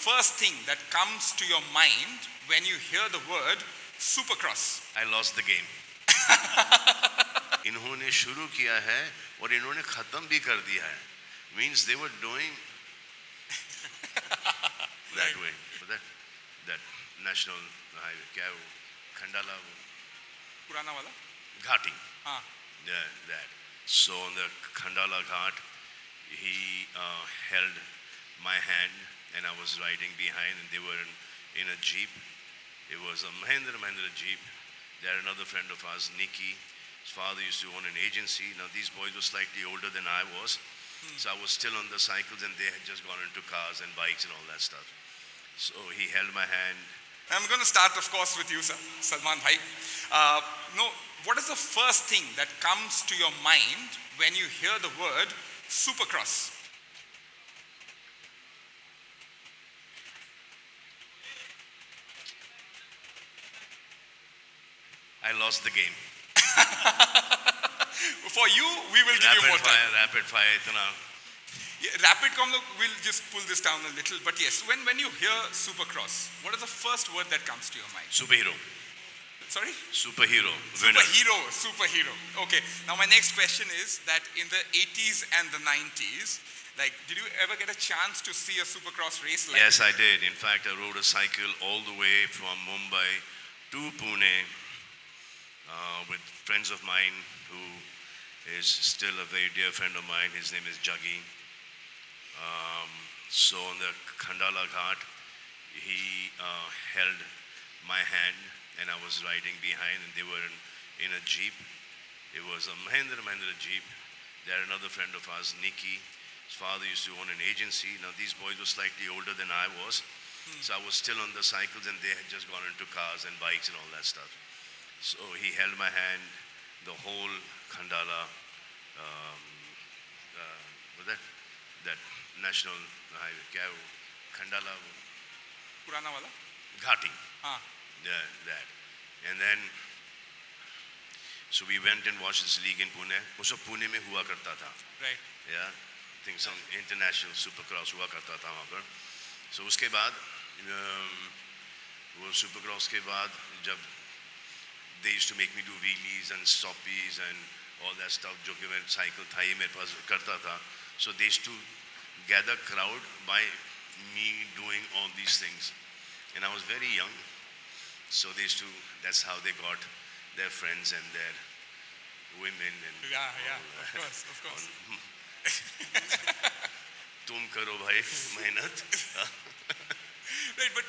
first thing that comes to your mind when you hear the word Supercross? I lost the game. इन्होंने शुरू किया है और इन्होंने खत्म भी कर दिया है. Means they were doing that way. That national highway, क्या है वो? खंडाला वो. पुराना वाला? Ghati. हाँ. Yeah, that. So on the Khandala Ghat, he held my hand and I was riding behind and they were in a jeep. It was a Mahindra jeep. There another friend of ours, Nikki. His father used to own an agency. Now these boys were slightly older than I was. So I was still on the cycles and they had just gone into cars and bikes and all that stuff. So he held my hand. I'm going to start, of course, with you, sir, Salman Bhai. What is the first thing that comes to your mind when you hear the word Supercross? I lost the game. For you, we will give you more time. Rapid fire. Yeah, rapid combo, we'll just pull this down a little. But yes, when you hear Supercross, what is the first word that comes to your mind? Superhero. Sorry? Superhero. Superhero. Okay. Now my next question is that in the 80s and the 90s, did you ever get a chance to see a Supercross race? Yes, I did. In fact, I rode a cycle all the way from Mumbai to Pune with friends of mine who is still a very dear friend of mine. His name is Jaggi. So on the Khandala Ghat, he held my hand and I was riding behind and they were in a jeep. It was a Mahindra jeep. There another friend of ours, Nikki. His father used to own an agency. Now these boys were slightly older than I was. So I was still on the cycles and they had just gone into cars and bikes and all that stuff. So he held my hand the whole Khandala, that national highway, क्या है वो? Khandala वो. पुराना वाला? Ghati. हाँ. Yeah, that. And then, so we went and watched this league in Pune. Also Pune में हुआ करता था. Right. Yeah, I think some international supercross हुआ करता था वहाँ पर. So उसके बाद, वो supercross के बाद जब they used to make me do wheelies and stoppies and all that stuff जो कि मैं cycle था ही मेरे पास करता था. So they used to gather crowd by me doing all these things. And I was very young. So they used to, that's how they got their friends and their women and of course. तुम करो भाई मेहनत. Right, but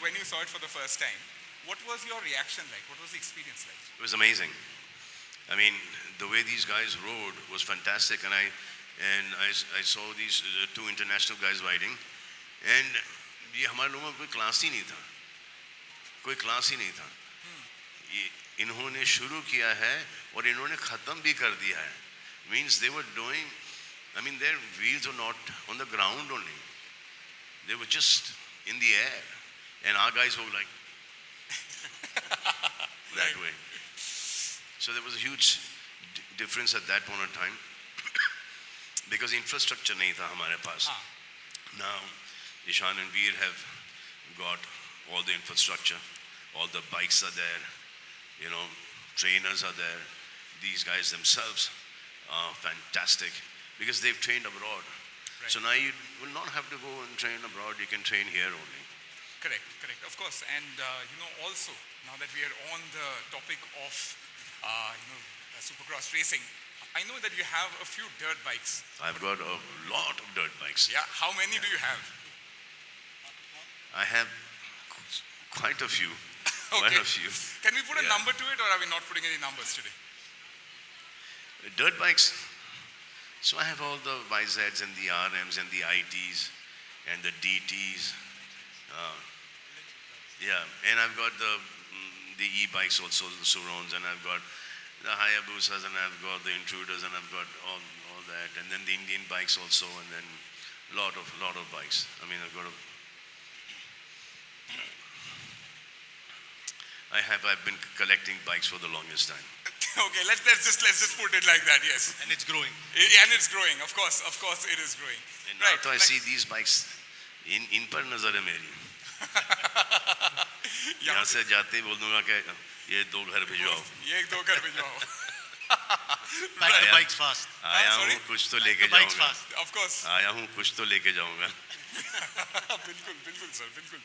when you saw it for the first time, what was your reaction like? What was the experience like? It was amazing. I mean, the way these guys rode was fantastic, and I saw these two international guys riding, and ये हमारे लोगों में कोई class ही नहीं था. कोई class ही नहीं था. इन्होंने शुरू किया है और इन्होंने खत्म भी कर दिया है. Means they were doing, I mean their wheels were not on the ground only. They were just in the air. And our guys were like that way. So there was a huge difference at that point in time because infrastructure नहीं था हमारे पास. Now Ishan and Veer have got all the infrastructure, all the bikes are there, trainers are there. These guys themselves are fantastic because they've trained abroad. Right. So now you will not have to go and train abroad, you can train here only. Correct, of course. And also, now that we are on the topic of Supercross racing, I know that you have a few dirt bikes. I've got a lot of dirt bikes. Yeah, how many do you have? I have quite a few. Okay. Quite a few. Can we put a number to it, or are we not putting any numbers today? Dirt bikes. So I have all the YZs and the RMs and the ITs and the DTs. And I've got the e-bikes also, the Surons, and I've got the Hayabusas, and I've got the Intruders, and I've got all that, and then the Indian bikes also, and then lot of bikes. I mean, I've been collecting bikes for the longest time. Okay, let's just put it like that. Yes. And it's growing. And it's growing. Of course, it is growing. And now I see these bikes, इन पर नजर है मेरी। यहाँ यहाँ से जाते ही बोल दूंगा कि ये 2 घर भिजवाओ। ये 2 घर भिजवाओ। Pack the bikes fast. आया sorry? हूँ कुछ तो लेके Bikes जाऊंगा, fast. Of course. आया हूँ कुछ तो लेके जाऊंगा। बिल्कुल बिल्कुल सर, बिल्कुल।